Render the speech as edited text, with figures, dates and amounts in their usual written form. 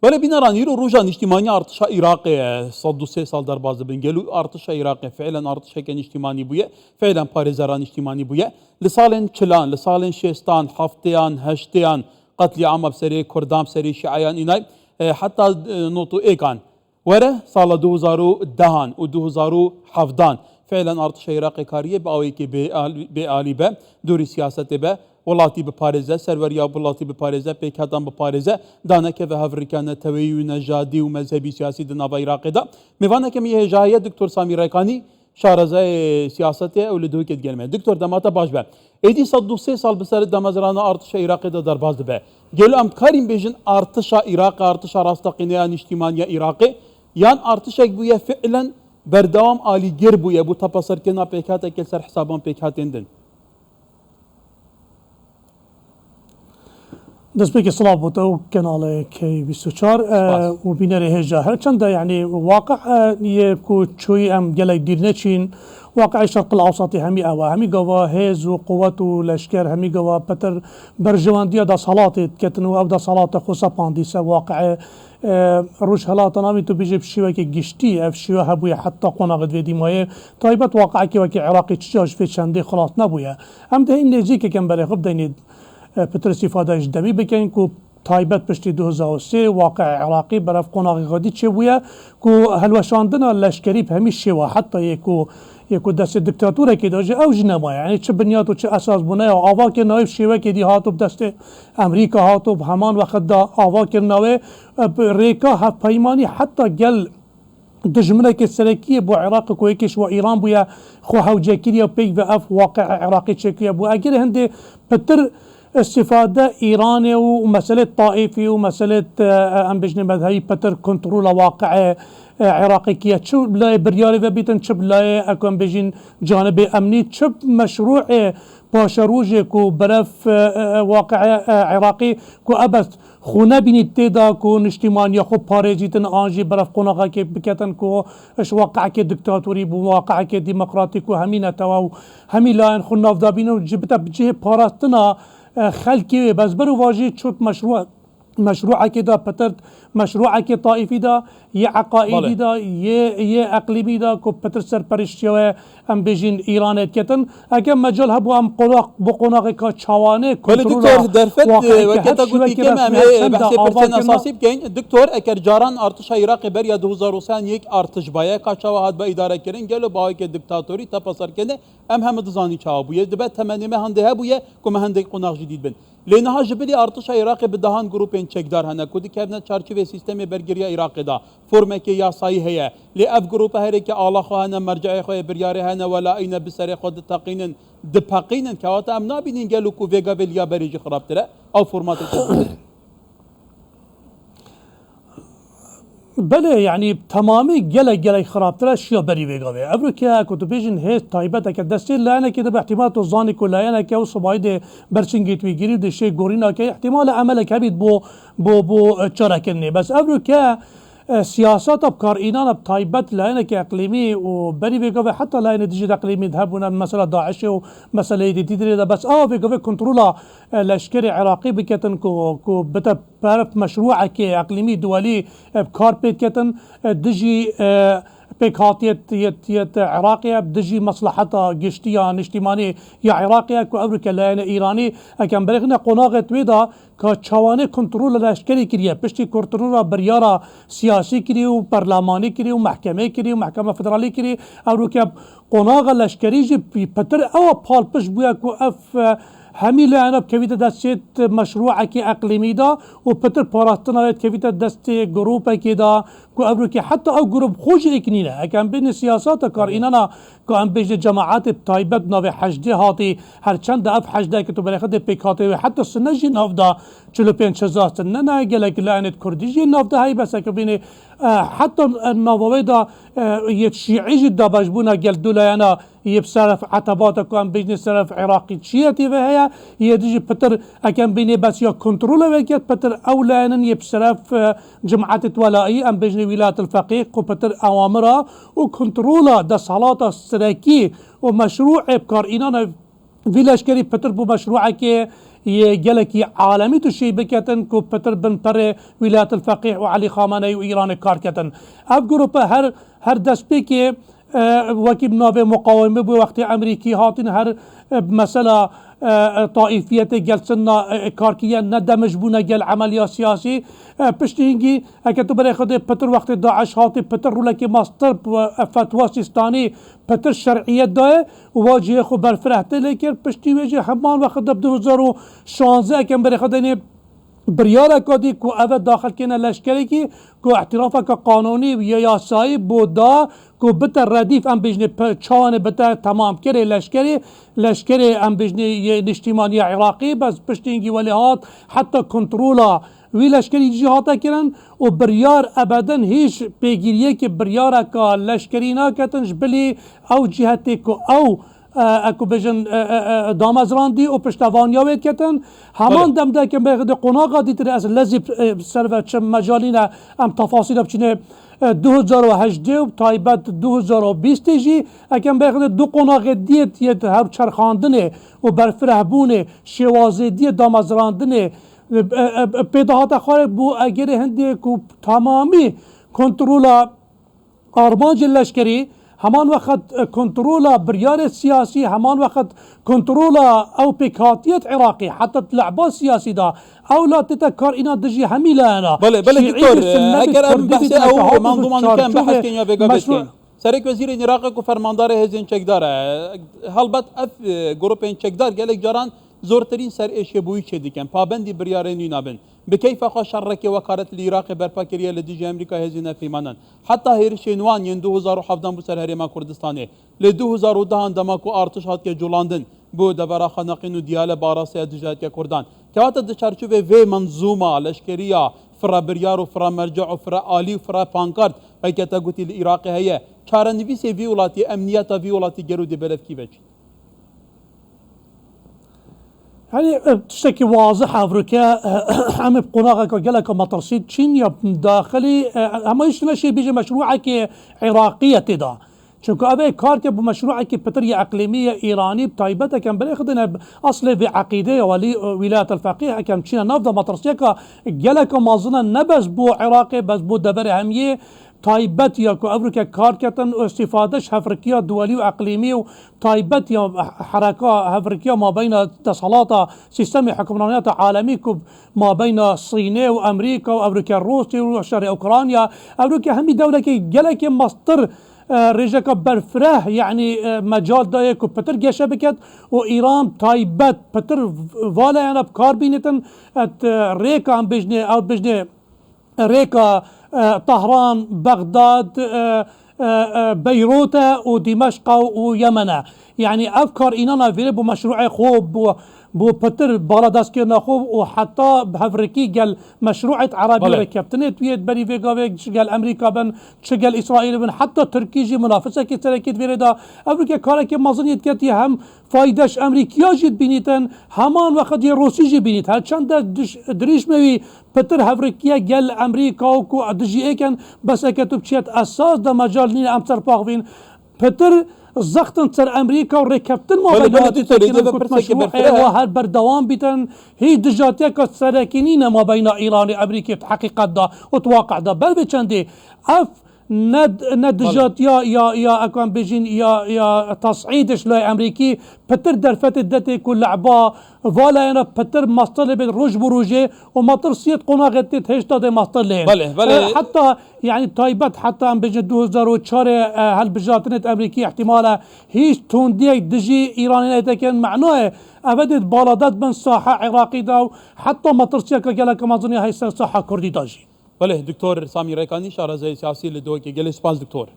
ولی بینرانی رو روزان اجتماعی ارتش عراقی 103 سال در باز بنجلو ارتش عراقی فعلا ارتش کن اجتماعی بوده فعلا پارزران اجتماعی بوده لسالن چلان لسالن شستان هفتیان هشتیان قتل عام بسری کردام سری شیعیان اینای حتی نوتو ایکان وره سال 2010 و 2017 فعلا ارتش عراقی کاریه باوی که به عالی به دوری سیاست به ولاتی بپارزه سروریا ولاتی بپارزه پیکاتان بپارزه دانکه و هفریکان تویی و نژادی و مذهبی سیاسی دناب عراق دا میوانه که میه جاهیه دکتر سامی ریکانی شارزه سیاست اولدوی که گلمه دکتر دماتا باش به ایدی 103 سال بسر دمازران ارتش عراق دا در باز به گلو ام کاریم بیجن ارتش عراق ارتش راستقینیان اجتماعی عراقی یان ارتش بویه فعلا بردوام عالی گر بویه بو تپاسر کنا پیکاتا کل سر حسابان پیکاتندن دست به اصلاح بود او کانال کی 24 و بینر هجا هرچند يعني واقع يكو شوي ام جلي ديرنشين واقع الشرق الاوسط همي اوا همي قوا هيز وقوات ولشكر همي قوا بتر برجوان ديا دا صلاه كتنو او دا صلاه خصا بانديس واقع روش هلات نامي تو بيجي بشيوه كي جشتي اف شيوه هبويا حتى قناغد في ديمايه طيبت واقع كي وكي عراقي تشاج في شندي خلاص نبويا ام ده ان جي كي كان بري خب ديني پتر استفاده دمی بکنیم که تایبت پشتی 2003 واقع عراقی برف قناغی غادی چه بویا که هلوشاندن لشکری به همیش شوا حتی یکو دست دکتاتوره که داجه اوج نما یعنی چه بنیاد و چه اساس بنای آوا که نایب شوا که دی هاتو دست امریکا هاتو همان وقت دا آوا که نوه ریکا هف پیمانی حتی گل دجمنه که سرکیه بو عراق کویکش و ایران بویا خو هوجاکیری و پیک و اف واقع عراقی چکیه بو اگر هنده پتر استفاده ایران ومسألة طائفي ومسألة ام بجني مذهبي بتر كنترول واقع عراقي كيا شو بلاي بريالي وبيتن شو بلاي اكون بجين جانب امني شو مشروع باشروجي كو برف واقع عراقي كو ابس خونا بيني تيدا كو نشتمان يا خو باريجيتن انجي برف قناقه كي بكتن كو اش واقع كي دكتاتوري بواقع كي ديمقراطي كو همينه تو همي لاين خو نافدا بينو جبتا بجيه باراستنا خلقي بس برو واجي تشوت مشروع كده بتر مشروع كي طائفي دا يا عقائدي دا يا اقليمي دا كو بتر سر بريشيو ام بيجين ايران كتن اگه مجال هبو ام قلاق بقناق كا چوانه كنترول درفت وقت قلت كم ام بحث پرسن اساسي بكين دكتور اگر جاران ارتش عراق بريا 2003 یک ارتش بايا کا چواهد با اداره کرن گلو با که دیکتاتوری تپاسر کنه ام هم دزاني چاو بو دبه تمنی هنده هبو كم هنده قناق جديد بن لانها جبلي ارتش عراق بدهان جروبين چکدار هنه کدی كابنه چارچوبه سیستم برگری عراق دا فرمه که یاسایی هيا لاف جروب هری که الله خواهن مرجع خو بریاره هنه ولا این بسر خود تقینن دپقینن که وقت ام نابینین گلو کو ویگا ولیا بریج خرابتره او فرمات بله يعني تمامي جلا خرابتره اشياء بري ويغاوي افريكا كوتوبيجن هي تايبتا كدستي لا انا كده باحتمال توزاني كلها انا كاو صبايد برشنجيت ويجري دي شيء غورينا كي احتمال عملك هبيت بو تشاركني بس افريكا سياسات ابكار اينان بتايبت لاينه كاقليمي وبري بيقوي حتى لاينه ديجي اقليمي ذهبنا مثلا داعش ومساله دي تدري بس بيقوي كنترولا لشكري عراقي بكتن كو بتا بعرف مشروع كي اقليمي دولي بكار بكتن ديجي بيكاتيت عراقية بدجي مصلحتها جشتيا نشتماني يا عراقية كو أمريكا لأن إيراني أكان بريخنا قناغة ويدا كشواني كنترول الأشكالي كريا بشتي كنترول بريارة سياسي كري وبرلماني كري ومحكمة كري ومحكمة فدرالي كري أمريكا قناغة الأشكالي جي بتر أو بال بش بويا كو أف همي لعنب كفيتا دستيت مشروع كي اقليمي دا وبتر باراستنا كفيتا دستي جروب كده كو امريكا حتى او جروب خوش اكنينا كان بين السياسات كار اننا كان بيج جماعات تايبت ناوي حشده هاتي هر چند اف حشده كتو برخد بيكاتي حتى سنجي نافدا 45 شزاست ننا جلك لعنت كرديجي نافدا هاي بس كبيني حتى النووي دا يتشيعي جدا بجبونا جل دولانا يبصرف عتبات كان بيجني صرف عراقي شيعتي وهي يديجي بتر اكان بيني بس يا كنترول وكيت بتر اولانا يبصرف جماعات ولائي ام بيجني ولايه الفقيه وبتر اوامرها وكنترولا دا صلاه السراكي ومشروع ابكار انانا فيلاش كري بتر بو مشروع كي يجلكي عالمي تشي بكتن كو بتر بن بر ولاية الفقيه وعلي خامنئي وإيران كاركتن اف جروبا هر دست بيكي وكي بنابه مقاومه بو وقت امريكي هاتين هر مثلا طائفية جلسنا كاركيا ندمج بونا جل عملية سياسي پشتینگی اگه تو برای خود پتر وقت داعش هاتی پتر رو لکی ماستر فتوا سیستانی پتر شرعیت داره و واجه خو برفرهته لیکن پشتی ویجه همان وقت دب 2016 اگه برای خود اینه بریاره کدی کو اول داخل کنه لشکری کی کو اعتراف که قانونی و یا یاسایی بودا کو بتر ردیف ام بجنه چان بتر تمام کره لشکری ام بجنه نشتیمانی عراقی بس پشتینگی ولی هات حتی کنترولا وی لشکری جهاتا کرن و بریار ابدا هیچ پیگیریه که بریاره که لشکری ناکتنش بلی او جهتی که او اكو بجن دامزراندي و پشتوانیا وید کتن همان دم ده که بخد قناقا دیتر از لذی سرو چه مجالینا ام تفاصیل بچینه 2018 و تایبت 2020 جی اکم بخد دو قناق دیت یه هر چرخاندنه و برفرهبونه شوازه دی دامزراندنه پیداهات خارج بو اگر هنده که تمامی کنترولا آرمانج لشکری همان وقت کنترولا بريار سياسي همان وقت کنترولا او بكاتية عراقي حتى لعبة سياسي دا او لا تتكر انا دجي هميلا انا بله دكتور اگر ام بحث او منظومه كان بحث كينيا بيغا سرک وزیر عراق کو فرماندار هزین چکدار هلبت اف گروپین چکدار گلک جاران زورترین سر ایشه بوی چه دیکن پابندی بریارین نابن به کیف خو شرک وکالت العراق برپا کریه لدیج امریکا هزینه فیمانن حتی هیرش نوان ین 2017 بو سر هریما کردستانه ل 2010 اندما کو ارتش هات که جولاندن بو دبر خنقین و دیال باراسی دجات که کردان کهات د چرچوبه و منظومه لشکریه فرا بریار و فرا مرجع و فرا آلی و فرا پانکارت بایکتا گوتی العراق هيا چارەنویس ویولاتی امنیت ویولاتی گرو دبلف کی بچ يعني تشتكي واضح افريقيا عم بقناغا كجلك مطرسيد تشين يا داخلي اما يشنا شيء بيجي مشروعك عراقيه تدا چونکه ابي كارك بمشروعك بطريقه اقليميه ايراني بتايبته كان بالاخذنا اصل في عقيده ولي ولايه الفقيه كان تشينا نفضه مطرسيكا جلك مازنا نبس بو عراقي بس بو دبر هميه تايبت يا كو افريقيا كاركتن واستفادش افريقيا دولي واقليمي وتايبت يا حركه افريقيا ما بين اتصالات سيستم حكمرانيات عالمي ما بين الصين وامريكا وافريقيا الروسي وشرق اوكرانيا افريقيا همي دوله كي جلك مصدر رجك برفره يعني مجال دايك وبتر جيشه بكت وايران تايبت بتر فالا يعني بكار بينتن ريكا عم بجني او بجني ريكا طهران بغداد بيروت ودمشق ويمن يعني افكار اننا في مشروع خوب بو بتر بالاداس كنا خوب وحتى بهفريكي قال مشروع عربي ركبتنت ويد بري فيغا قال امريكا بن قال اسرائيل بن حتى تركي جي منافسه كي تركيت فيردا افريكا كارك مازن يتكتي هم فايدش امريكا جد بينيتن همان وقت روسي جي بينيت هل چند دريش موي بتر هفريكيا قال امريكا وكو دجي اكن بس اكتب تشيت اساس ده مجال نين امتر باغبين بتر زختن سر امريكا وركبتن ما بينات كنت مشروع وهر بردوام بيتن هي دجاتيك سراكينين ما بين ايران وامريكا حقيقه دا وتواقع دا بل بچندي اف ندجات يا اكون بيجين يا تصعيدش لا امريكي بتر درفت الدتي كل لعبه فوالا انا بتر ماستر بين روج بروجي ومطر سيت قناغت هشتا دي ماستر لين بله حتى يعني تايبت حتى ام بيجي 2004 هل بجاتنت امريكي احتمالا هيش توندي دجي ايراني لكن معناه ابدت بالادات من ساحه عراقي دا حتى مطر سيت قالك ما ظني هي ساحه كردي داجي بله دكتور سامي ريكاني شارزي سياسي لدوكي جلس باز دكتور